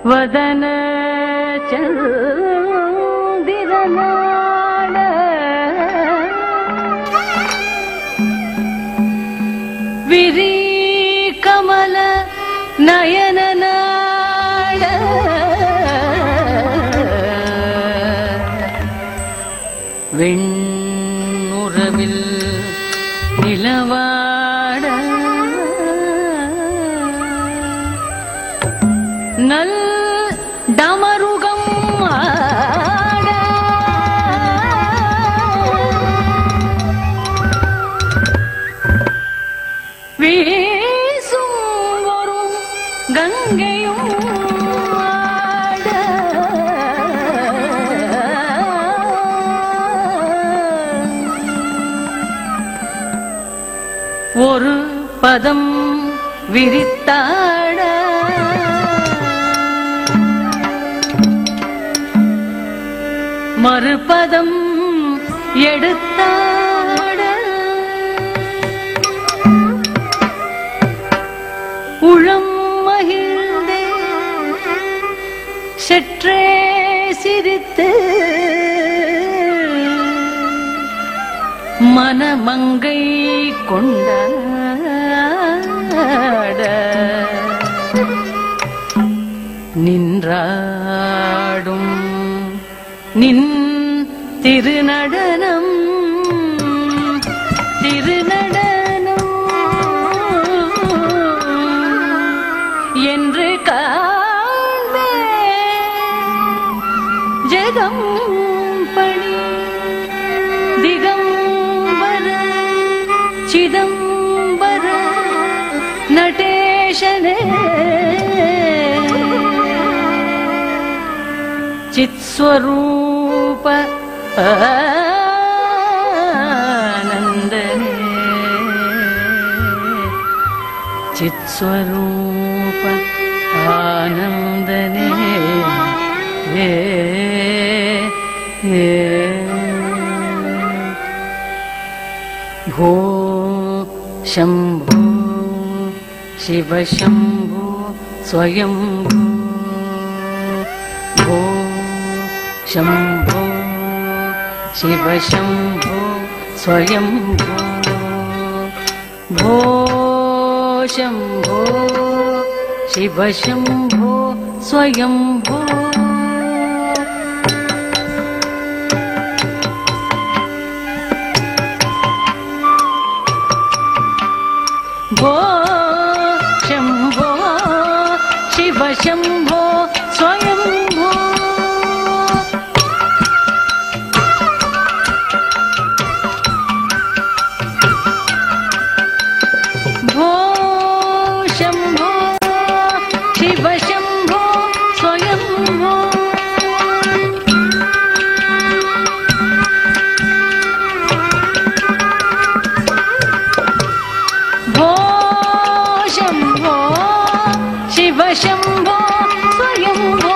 ವದನ ಚಂದಿರನಾಡ ವಿರಿ ಕಮಲ ನಯನನಾಡ வெண்ணுறவில் நிலவாட நல் டமருகம் ஆட வீசும் ஒரு கங்கையும் ஆட ஒரு பதம் விரித்தாட மறுபதம் எடுத்தாட உளம் மகிழ்ந்தே சற்றே சிரித்து மனமங்கை கொண்டாட நின்றாடும் நின் திருநடனம் திருநடனம் என்று காண்பே ஜெகம் பணி திகம்பர சிதம்பர நடேಶನೇ ಚಿತ್ಸ್ವರೂಪ ಆನಂದನೇ ಚಿತ್ಸ್ವರೂಪ ಆನಂದನೇ ಭೋ ಶಂಭೋ ಶಿವ ಶಂಭೋ ಸ್ವಯಂಭೋ ಭೋ ಶಂಭೋ ಶಿವ ಶಂಭೋ ಸ್ವಯಂಭೋ ಭೋ ಶಂಭೋ ಶಿವ ಶಂಭೋ ಸ್ವಯಂಭೋ ಭೋ ಶಂಭೋ ಶಿವ ಶಂಭೋ ಸ್ವಯಂಭೋ ಭೋ ಶಂಭೋ ಶಿವ ಶಂಭೋ ಸ್ವಯಂಭೋ ಭೋ ಶಂಭೋ ಶಿವ ಶಂಭೋ ಸ್ವಯಂಭೋ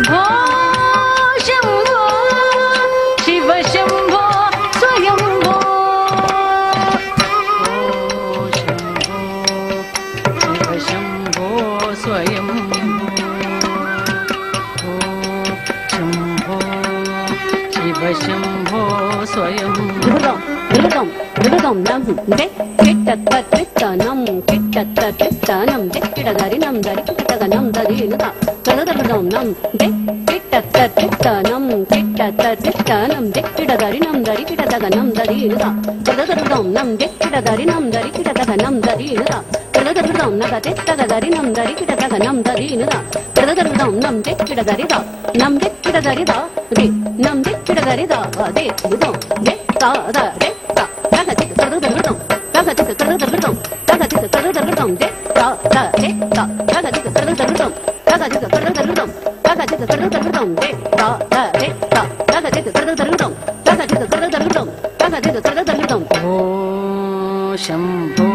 ಭೋ ಶಂಭೋ ಶಿವ ಶಂಭೋ ಸ್ವಯಂಭೋ ಶಿವ ಶಂಭೋ ಸ್ವಯಂಭೋ ಶಂಭೋ ಶಿವ ಶಂಭೋ ಸ್ವಯಂಭೋ ృగం నం దే కిట్టత్త త్రిత్తనం కిట్టత్త త్రిత్తనం దే కిడదరి నం దరి కిటగనం దరి నుత కలదరుదం నం దే కిట్టత్త త్రిత్తనం కిట్టత్త త్రిత్తనం దే కిడదరి నం దరి కిటగనం దరి నుత కలదరుదం నం దే కిడదరి నం దరి కిటగనం దరి నుత కలదరుదం నగతే తగదరి నం దరి కిటగనం దరి నుత కలదరుదం నం దే కిడదరి దా నం దే కిడదరి దా దే నం దే కిడదరి దా దే రుదం దే తా దా దే తా తగతిక కలదరుదం తగతిక కలదరుదం తగతిక కలదరుదం దే తా దా దే తా తగతిక కలదరుదం తగతిక కలదరుదం తగతిక కలదరుదం దే తా దా దే తా తగతిక కలదరుదం తగతిక కలదరుదం తగతిక కలదరుదం భో ಶಂಭೋ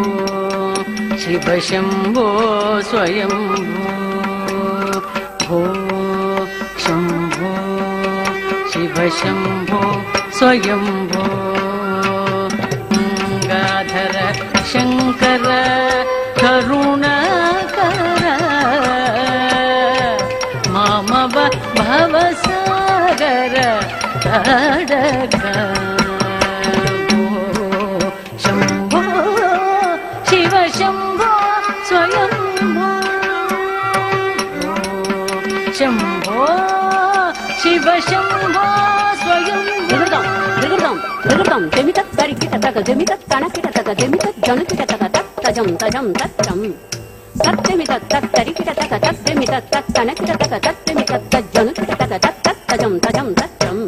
ಶಿವ ಶಂಭೋ ಸ್ವಯಂಭೋ ಭೋ ಶಂಭೋ ಶಿವ ಶಂಭೋ ಸ್ವಯಂಭೋ ಶಂಕರ ಕರುಣಾಕರ ಮಾಮವ ಭವಸಾಗರ ತಾಡಕ ಶಂಭೋ ಶಿವ ಶಂಭೋ ಸ್ವಯಂಭೋ ಶಂಭೋ ಶಿವ ಶಂಭೋ ಸ್ವಯಂಭೋ ృగృతం జమితత్ తరికిటతగ జమితత్ కణకిటతగ జమితత్ జనుకిటతగ తత్ తజం తజం తచ్చం తజ్జమితత్ తత్ తరికిటతగ తత్ జమితత్ తత్ కణకిటతగ తత్ జమితత్ తత్ జనుకిటతగ తత్ తత్ తజం తజం తచ్చం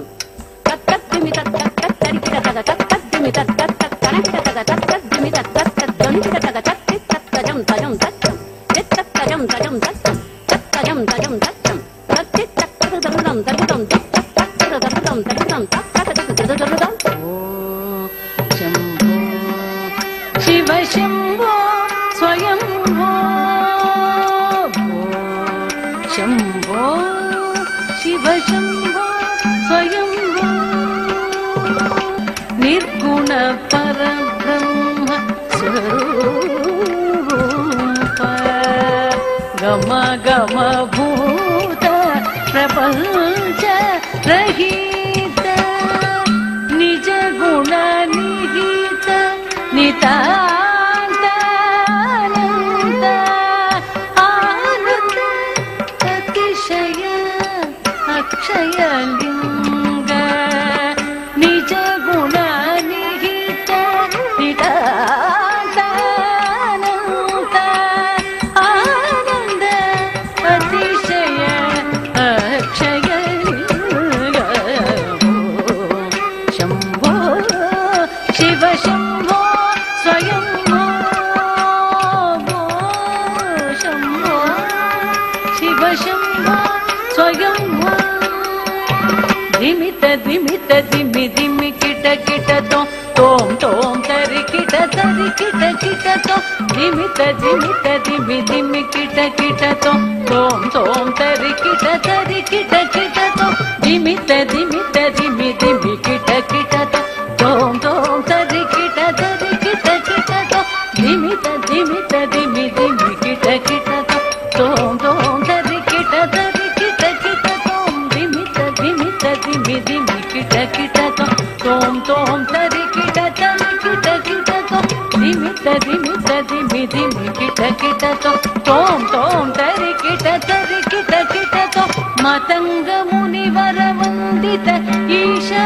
తత్ తత్ జమితత్ తత్ తత్ తరికిటతగ తత్ తత్ జమితత్ తత్ తత్ కణకిటతగ తత్ తత్ జమితత్ తత్ తత్ జనుకిటతగ తత్ తత్ తజం తజం తచ్చం తత్ తజం తజం తచ్చం తత్ తజం తజం తచ్చం తత్ తత్ తరుదరుదం తరుదం తత్ తత్ తరుదరుదం తరుదం తత్ తరుదరుదం ಶಿವ ಶಂಭೋ ಸ್ವಯಂಭೋ ಶಂಭೋ ಶಿವ ಶಂಭೋ ಸ್ವಯಂಭೋ ನಿರ್ಗುಣ ಪರಬ್ರಹ್ಮ ಸ್ವರೂಪ ಗಮ ಗಮ ಭೂತ ಪ್ರಪಂಚ ರಹಿತ ನಿಜ ಗುಣ ನಿಹಿತ ನಿತಾಂತಾನಂದ ಆನಂದ ಅತಿಶಯ ಅಕ್ಷಯ ಲಿಂಗ ನಿಜ ಗುಣ ನಿಹಿತ ನಿತಾಂತಾನಂದ ಆನಂದ ಅತಿಶಯ ಅಕ್ಷಯ ಲಿಂಗ ಶಂಭೋ ಶಿವ ಶಂಭೋ ಸ್ವಯಂಭೋ ಶಂಭೋ ಶಿವ ಶಂಭೋ ಸ್ವಯಂಭೋ ಧಿಮಿತ ಧಿಮಿತ ಧಿಮಿ ಧಿಮಿ ಕಿಟ ಕಿಟ ತೋಂ ತೋಂ ತರಿ ಕಿಟ ಕಿಟ ತೋ ಧಿಮಿತ ಧಿಮಿತ ಧಿಮಿ ಧಿಮಿ ಕಿಟ ಕಿಟ ತೋಂ ತೋಂ ತರಿ ಕಿಟ ತೋ ಧಿಮಿತ ಧಿಮಿತ ಧಿಮಿ ಧಿಮಿ ಕಿಟ ತೋ ತೋಂ ತೋಂ ತರಿ ಕಿಟ ತೋ ಧಿಮಿತ ಧಿಮಿತ ಧಿಮಿ ಧಿಮಿ ಕಿಟ ತೋ ತೋಂ ತೋಂ ತರಿ ಕಿಟ ತೋಂ ಧಿಮಿತ ಧಿಮಿತ ಧಿಮಿ ಧಿಮಿ ಕಿಟ ತೋ ತೋಂ ತೋಂ ತರಿ ಕಿಟ ತೋ ಧಿಮಿತ ಧಿಮಿತ ಧಿಮಿ ಧಿಮಿ ಕಿಟ ತೋ ತೋಂ ತೋಂ ತರಿ ಕಿಟ ತೋ ಮತಂಗ ಮುನಿವರ ವಂದಿತ ಈಶಾ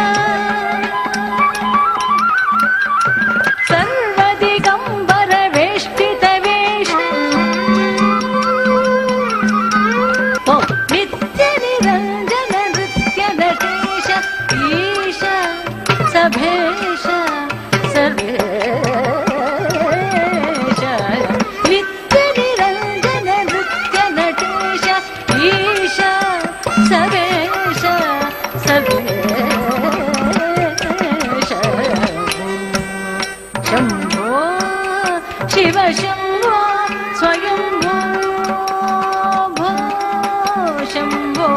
ಸರ್ವದಿಗಂಬರ ವೇಷ್ಟಿತ ವೇಷ ನಿತ್ಯ ನಿರಂಜನ ನೃತ್ಯ ನಟೇಶ ಈಶ ಸಭೇಶ ಸರ್ವೇಶ ನಿತ್ಯ ನಿರಂಜನ ನೃತ್ಯ ನಟೇಶ ಈಶ ಸಭೇಶ ಸರ್ವೇಶ ಶಂಭೋ ಶಿವ ಶಂಭೋ ಸ್ವಯಂಭೋ ಶಂಭೋ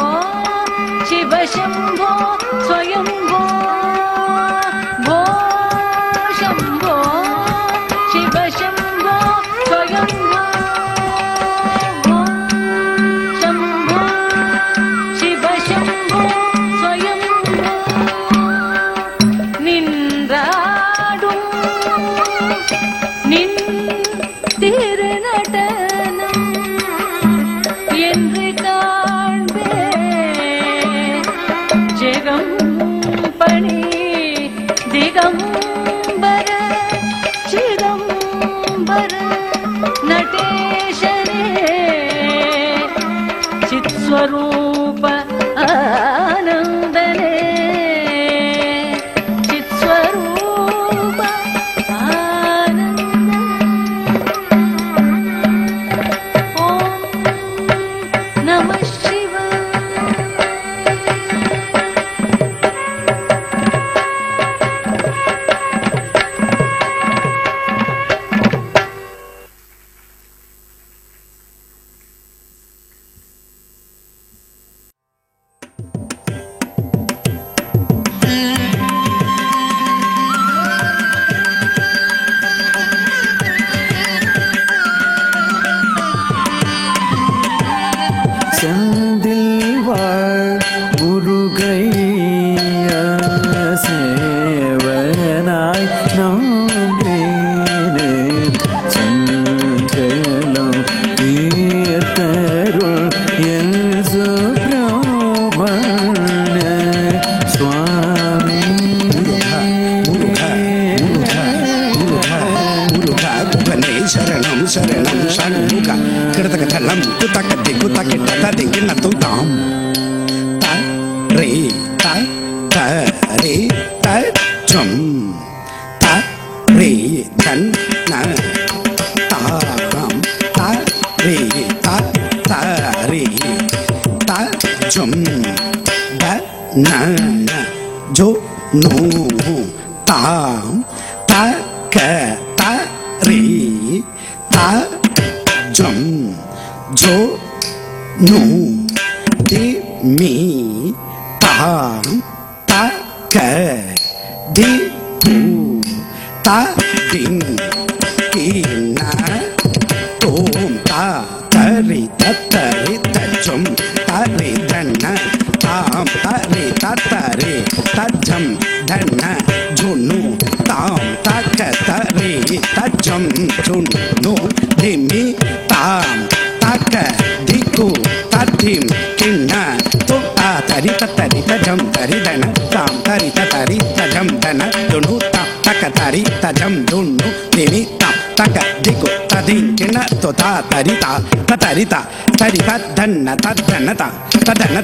ಶಿವ ಶಂಭೋ ಸ್ವಯಂಭೋ ಶಂಭೋ ಶಿವ ಶಂಭೋ ಸ್ವಯಂಭೋ ಶಂಭೋ ಶಿವ ಶಂಭೋ ಸ್ವಯಂಭೋ நின்றாடும் நின் திருநடனம் என்று காண்பே ஜெகம் பணி திகம்பர சிதம்பர நடேசரே ಚಿತ್ಸ್ವರೂಪ ಆನಂದನೇ ಚಿತ್ಸ್ವರೂಪ ಆನಂದ ಓಂ ನಮಃ ಶಿವಾಯ. தரி தஜம் தரி தன்ன தாம் தரி தரி தஜம் தன்ன ஜோ நோ தாம் தக தரி தஜம் ஜோ நோ தி மீ தாம் தக தி து த தின் கீன தோம் த தரி தரி தஜம் தரி தன்ன தாம் தரி தரி தஜம் தன்ன ஜுனு தாம் தக தரி தஜம் ஜுனு திமி தாம் தக திகு ததிம் கிண்ண தோம் தரி தரி தஜம் தரி தன தாம் தரி தரி தஜம் தன ஜுனு தாம் தக தரி தஜம் ஜுனு திமி தாம் தக திகு ததிம் கிண்ண தோ தரி தரி தரி தன்ன தன்ன தன்ன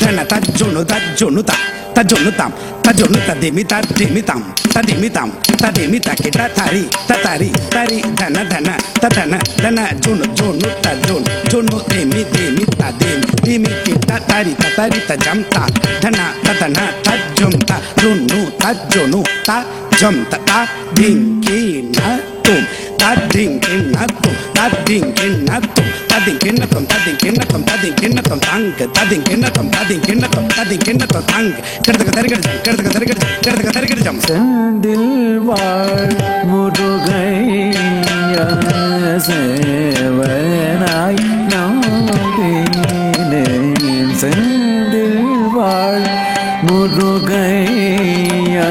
தன தஜுனு தஜுனு தஜுனு தாம் தஜுனு ததிமி ததிமி தாம் ததிமி தாம் ததிமி தகிட தரி தரி தரி தன தன தன தன ஜுனு ஜுனு தஜுன் ஜுனு திமி திமி ததிம் திமி கிட தரி தரி தஜம் த தன தன தஜும் த ஜுனு தஜுனு தஜம் த திங்கின தும் ததிங்கின தும் ததிங்கின தும் ததிங்கின தும் ததிங்கின தும் ததிங்கின தும் தங்க ததிங்கின தும் ததிங்கின தும் ததிங்கின தும் தங்க கிடதக தரிகடிச்சம் செந்தில் வாழ் முருகையா சேவனாய் நாடினேன் செந்தில் வாழ் முருகையா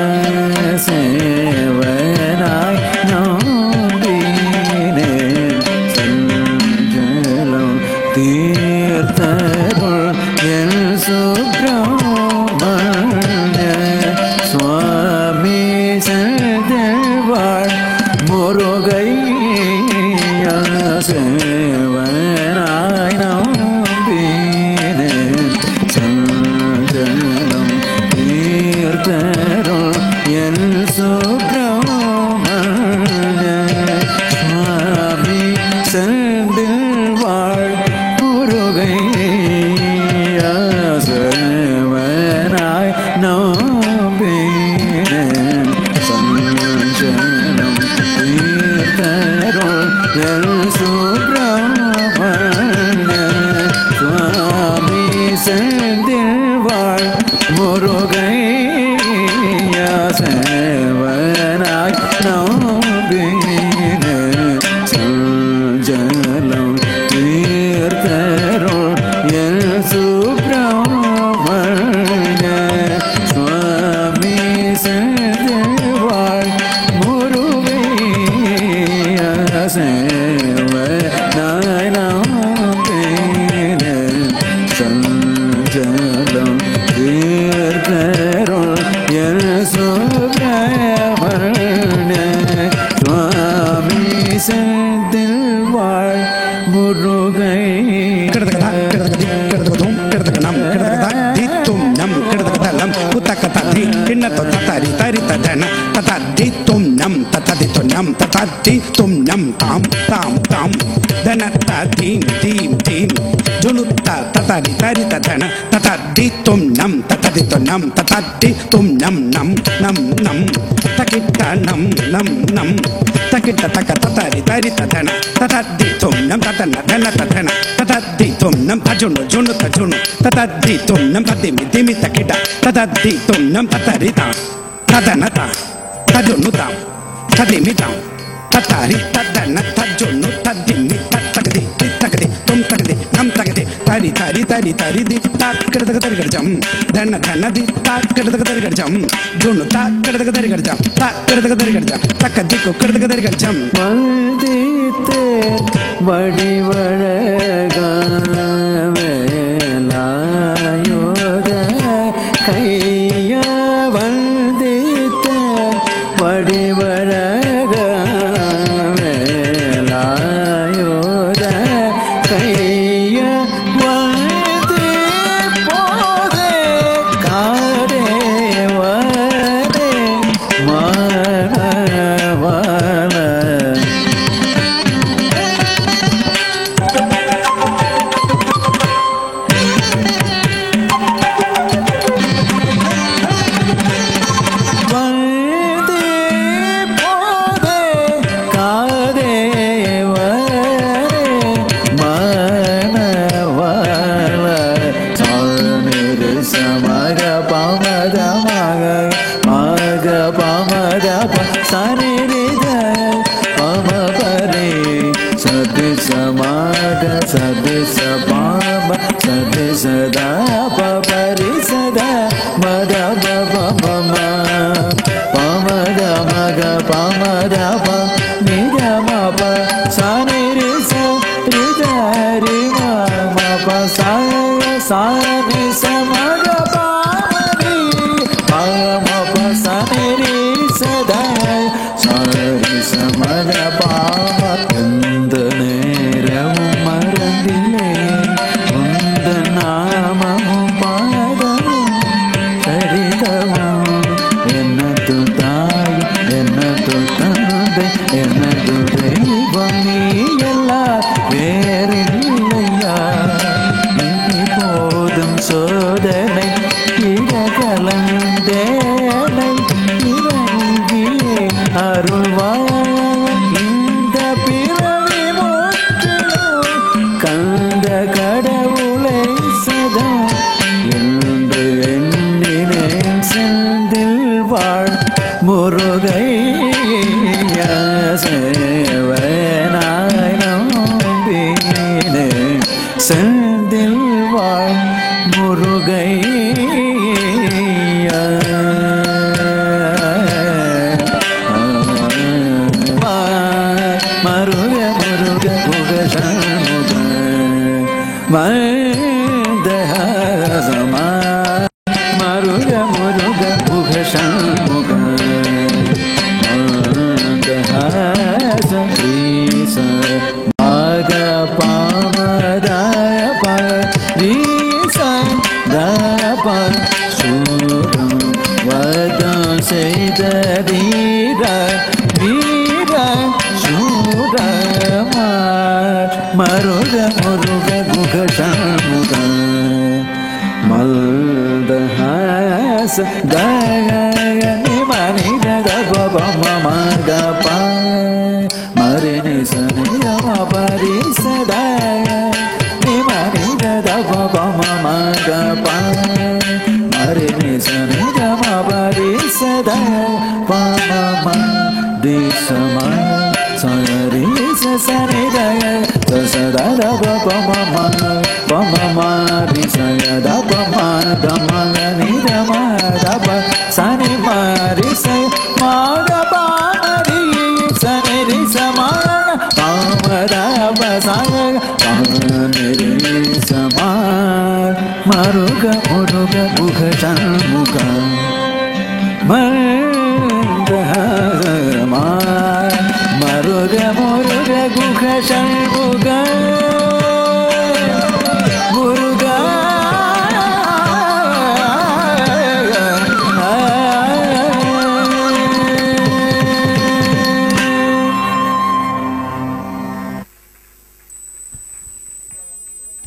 சேவனாய் நாடினேன் செஞ்சலம் தீர்த்தருள் என் சுப்ரமண்ய சுவாமி செந்தில்வாழ் முருகையா சேவனாய் நம்பினேன் சஞ்சலம் தீர்த்தருள் என் சுப்ரமண்ய சுவாமி செந்தில்வாழ் முருகையா சேவனாய் நம்பினேன் சஞ்சலம் தீர்த்தருள் என் சுப்ரமண்ய சுவாமி செந்தில்வாழ் முருகையா சேவனாய் நம்பினேன் சஞ்சலம் தீர்த்தருள் என் சுப்ரமண்ய சுவாமி செந்தில்வாழ் முருகையா சேவனாய் நம்பினேன் சஞ்சலம் தீர்த்தருள் என் சுப்ரமண்ய சுவாமி செந்தில்வாழ் முருகை தத்தாரி தத்தன தஜொன்னு தத்திமி தத்தகதி தித்தகதி தும் தகதி நம் தகதி தரி தரி தரி தரி தி தாக்கடதக தரி கடிச்சம் தன தன தி தாக்கடதக தரி கடிச்சம் ஜொன்னு தாக்கடதக தரி கடிச்சம் தாக்கடதக தரி கடிச்சம் தக்கதி கொக்கடதக தரி கடிச்சம் வந்தித்தே வடிவழகாவேலாயோக கைய வந்தித்தே வடிவழகாவேலாயோக கைய வந்து போதே கார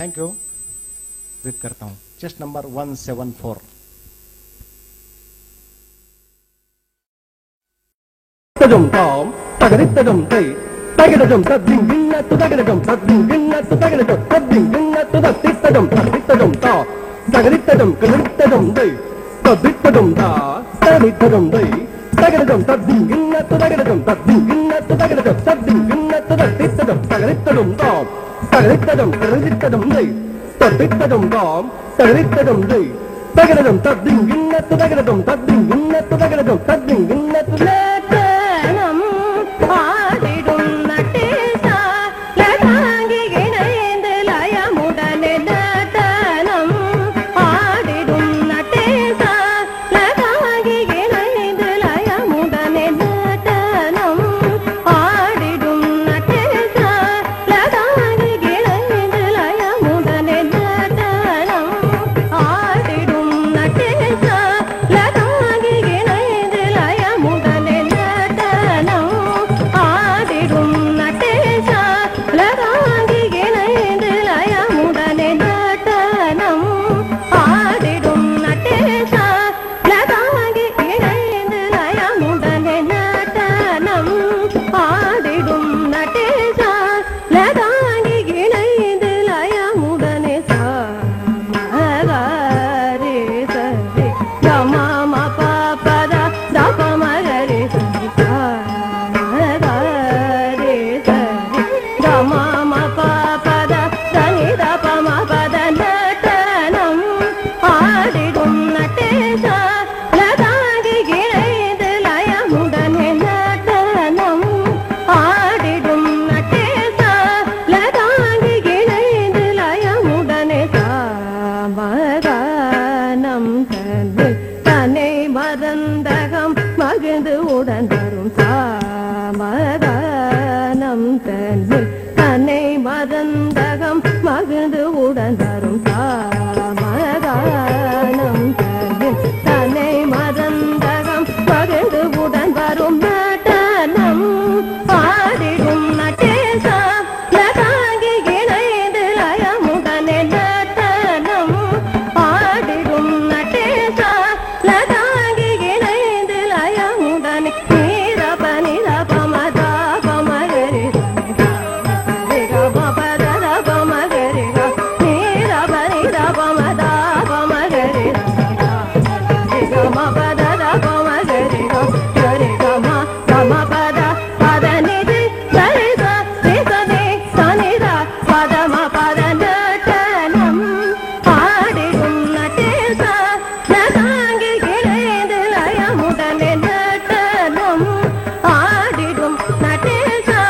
थैंक यू। विक करता हूँ chest number 174। Tadum tom, tagarit tadum tay, tagadum tading ginna to tagadum tading ginna to tagadum tading ginna to tadum to tagarit tadum tay, tagarit tadum da, tagarit tadum day, tagadum tading ginna to tagadum tading ginna to tagadum tading ginna to tagarit tadum tom, tagarit tadum day, tagarit tadum tom, tagarit tadum day, tagadum tading ginna to tagadum tading ginna to tagadum tading ginna to let மறந்தகம் மகிழ்ந்து உடன் தரும் சாமகானம் தன்னில் தன்னை மறந்தகம் மகிழ்ந்து உடன் தரும் சாமகானம் தன்னில் தன்னை மறந்தகம் மகிழ்ந்து உடன் வரும் நடனம் பாடிடும் நடேசா லதாங்கி இணைந்து லயமுடனே நடனம் பாடிடும் நடேசா லதாங்கி இணைந்து லயமுடனே நீரப நிரப மதா பமகரி பமபத பமகரி நீரப நிரப மதா பமகரி மபத பமகரி கரி கம கமபத பத நிதி சரித சிதனி சனித பதம பத நடனம் பாடிடும் நடேசா லதாங்கி இணைந்து லயமுடனே நடனம் ஆடிடும் நடேசா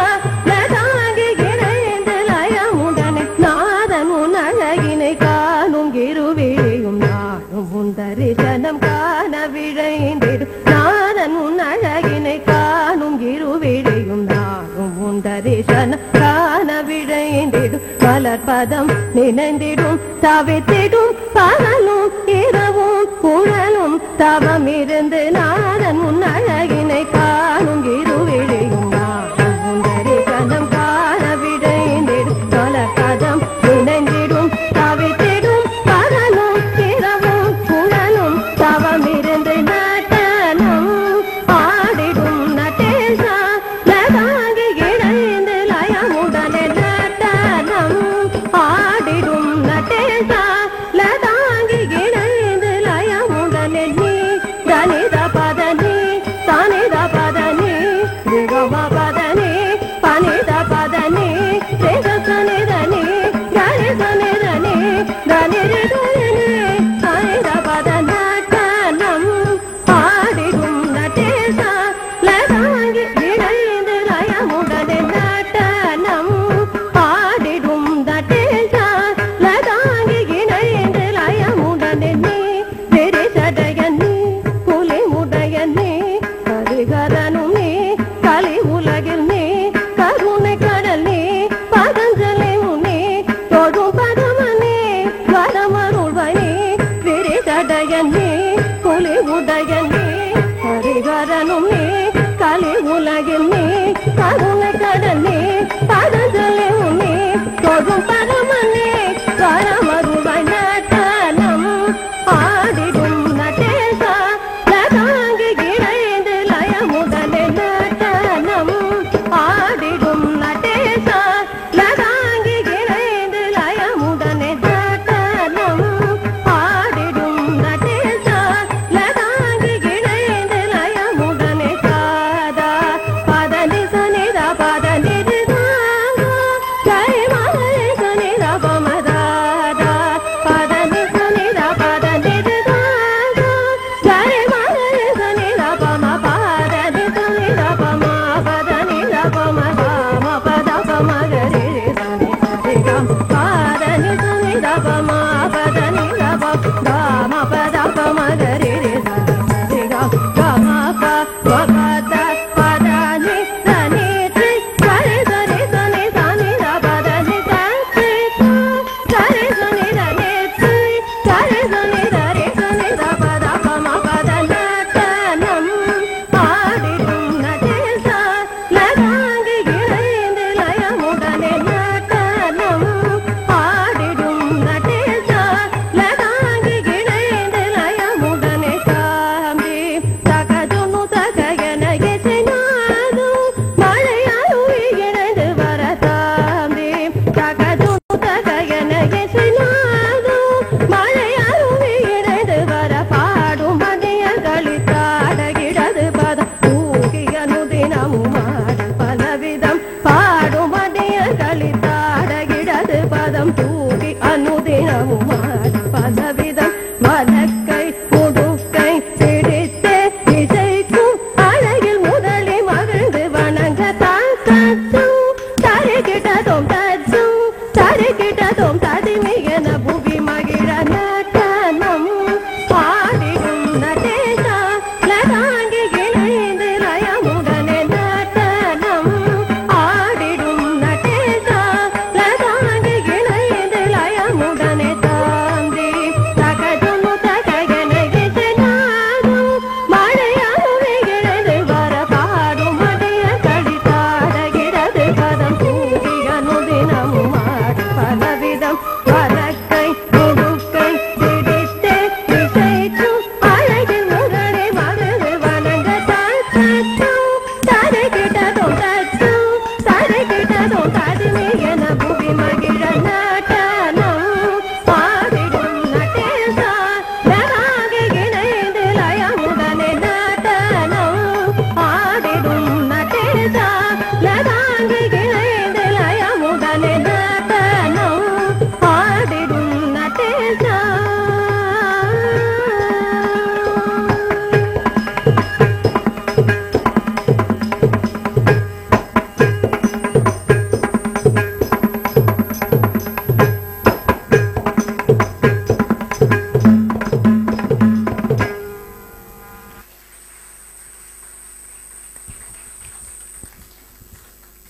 லதாங்கி இணைந்து லயமுடனே நாதனும் அழகினை காணும் இருவிழியும் நாடும் உந்தரிசனம் காண விழைந்திடும் நாதனும் அழகினை காணும் இருவிழியும் நாடும் உந்தரிசனம் காண விழைந்திடும் மலர்பதம் நினைந்திடும் தவித்திடும் பகலும் இரவும் குழலும் தவம் இருந்து நாதனும் அழகினை காணும் இருவிழியும் நாடும் உந்தரிசனம் காண விழைந்திடும் மலர்பதம் நினைந்திடும் தவித்திடும் பகலும் இரவும் குழலும் தவம் இருந்து நடனம் ஆடிடும் நடேசா லதாங்கி இணைந்து லயமுடனே நடனம் ஆடிடும் நடேசா லதாங்கி இணைந்து லயமுடனே நீ தனித பதனி தனித பதனி ரிகம பதனி பனித பதனி ரிகசனிதனி கரிசனிதனி தனிரிதனி தனித பத நடனம் ஆடிடும் நடேசா லதாங்கி இணைந்து லயமுடனே நடனம் ஆடிடும் நடேசா லதாங்கி இணைந்து லயமுடனே நீ விரிசடையனி புலிமுடையனி கரிகரனும் நீ கலி உலகில் நீ கருணை கடல் நீ பதஞ்சலி முனி தொடும் பதமனே வரமருள்வனே விரிசடையனி புலிமுடையனி கரிகரனும் நீ கலி உலகில் நீ கருணை கடல் நீ பதஞ்சலி முனி தொடும் பதமனே வரமருள்வனே நடனம் ஆடிடும் நடேசா லதாங்கி இணைந்து லயமுடனே நடனம் ஆடிடும் நடேசா லதாங்கி இணைந்து லயமுடனே நடனம் ஆடிடும் நடேசா லதாங்கி இணைந்து லயமுடனே சாதா பதனி சனித பதனி ஜய மலை சனித பமதாதா பதனி சனித பதனி ஜய மலை சனித பம பதனி சனித பம பதனி பம பம பத பம கரி சனி சதிகம் பதனி சனித பம பதனி பம பத பம கரி சனி சதிகம் பம பத பதனி சனி த்ரி கரி சனி சனி சனி பதனி சனி கரி சனி சனி த்ரி கரி சனி சரி சனி பத பம பத நடனம் ஆடிடும் நடேசா லதாங்கி இணைந்து லயமுடனே நடனம் ஆடிடும் நடேசா லதாங்கி இணைந்து லயமுடனே சாம்பி தகதுனு தகயன இசைநாது மழையாருவி இணைந்து வர சாம்பி தகதுனு தகயன இசைநாது மழையாருவி இணைந்து வர பாடும் மதிய களித்தாடகிடது பதம் தூக்கிய நுதினமும் ஆடு பலவிதம் பாடும் மதிய களித்தாடகிடது பதம் தூக்கி அனுதினமும் ஆடு பலவிதம் வலக்கை முடுக்கை பிடித்தே இசைக்கும் அழகில் முதலி மகிழ்ந்து வணங்க தாசம் தருகிட்டதும் தச்சும் தருகிட்டதும் தடிமையென புவி மகிழ நடனம் ஆடிடும் நடேசா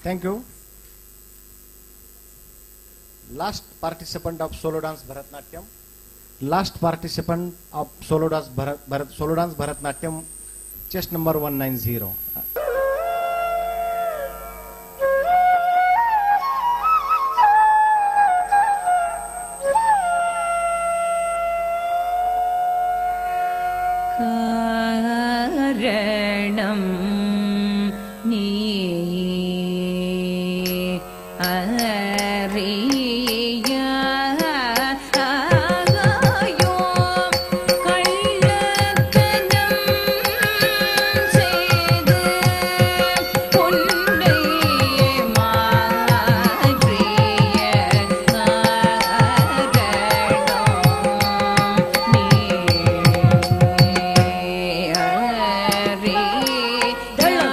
Thank you. Last participant of solo dance Bharatnatyam. Last participant of solo dance Bharatnatyam, chest number 190. कारणं नी அறியா ஆகாயோ கள்ளத்தனம் செய்து பொன்னை மாற்றிய காரணம் நீ அறிதலும்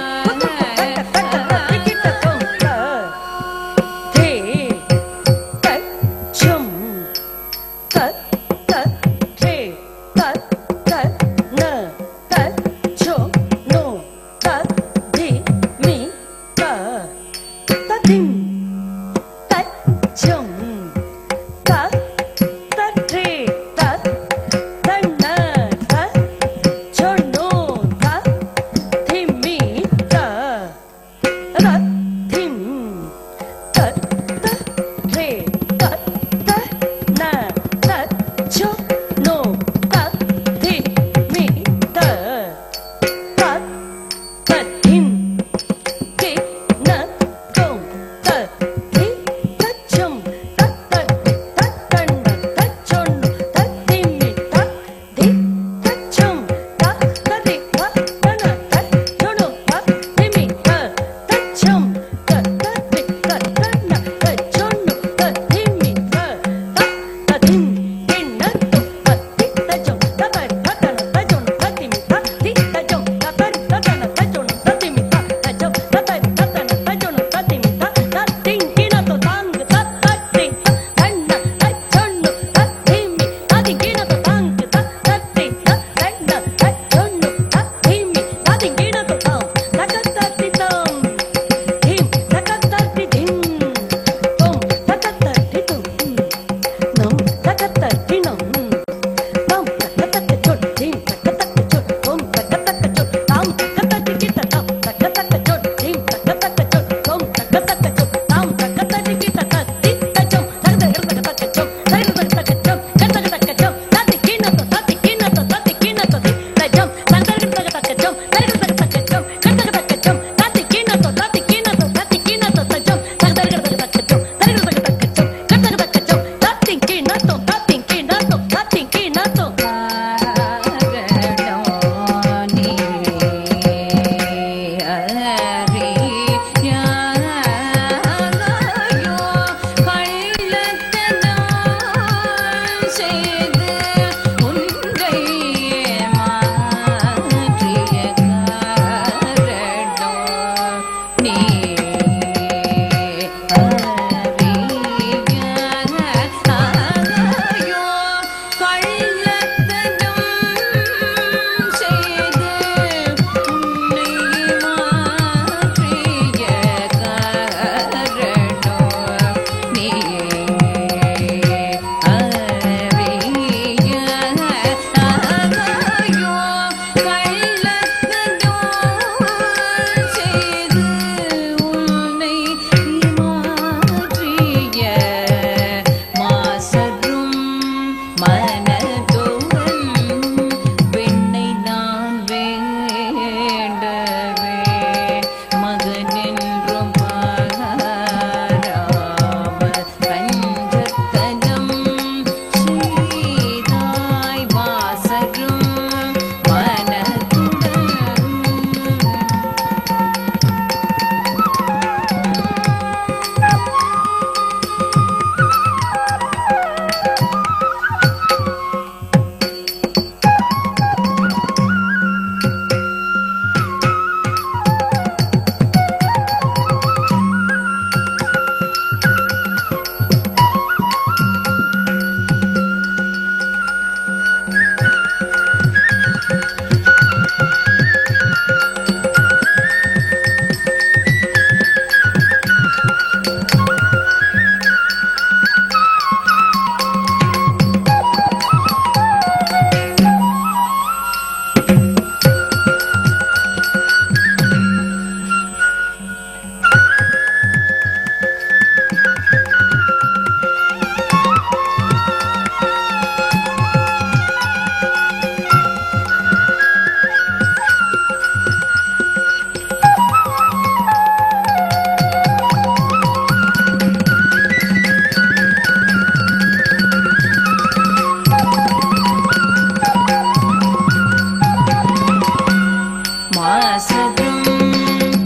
வாசதும்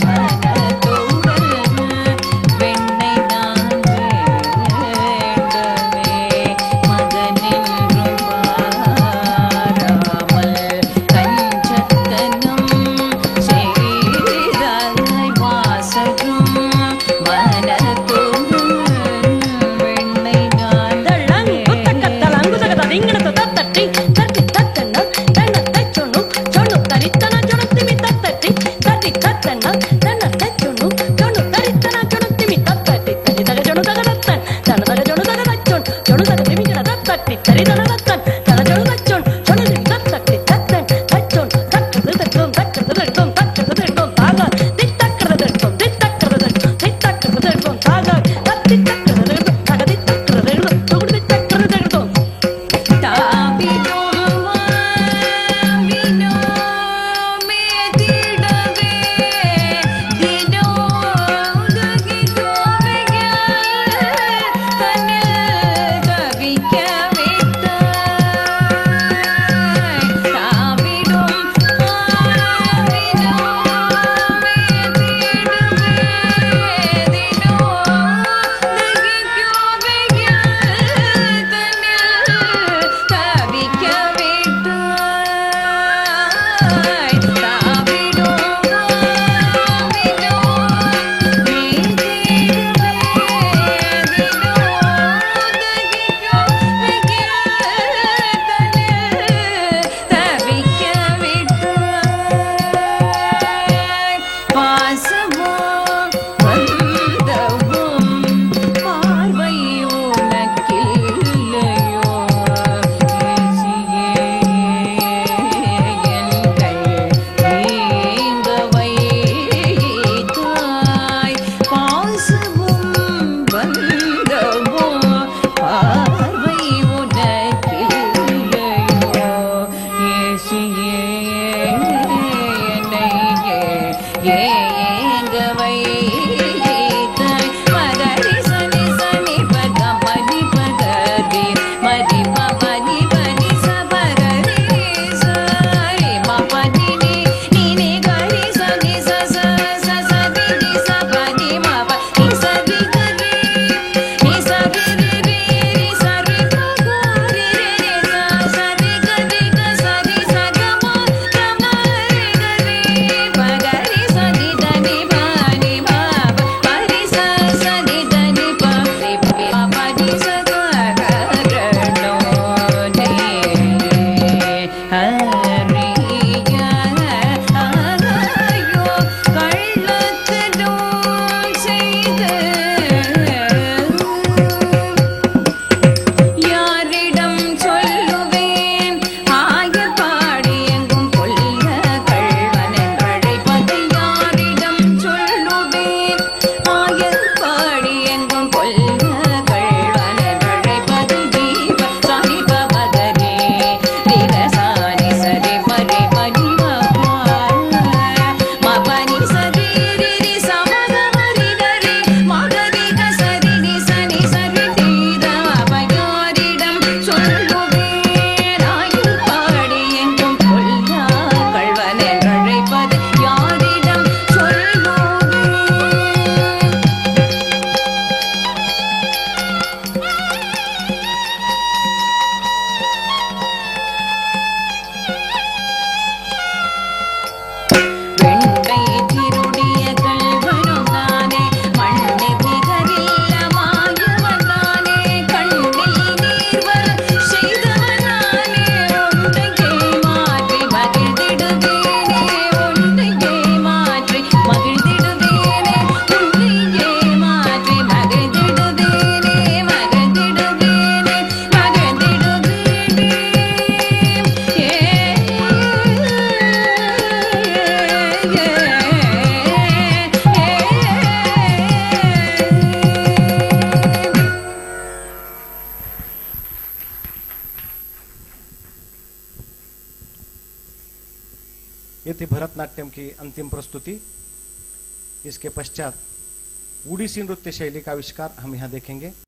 மனதோடு வெண்ணை நான் வேண்டவே மகனென்றும் மாறாமல் கஞ்சத்தனம் செய்தாய் வாசதும் மனதோடு வெண்ணை நான் ये थी भरतनाट्यम की अंतिम प्रस्तुति। इसके पश्चात ओडिसी नृत्य शैली का आविष्कार हम यहाँ देखेंगे।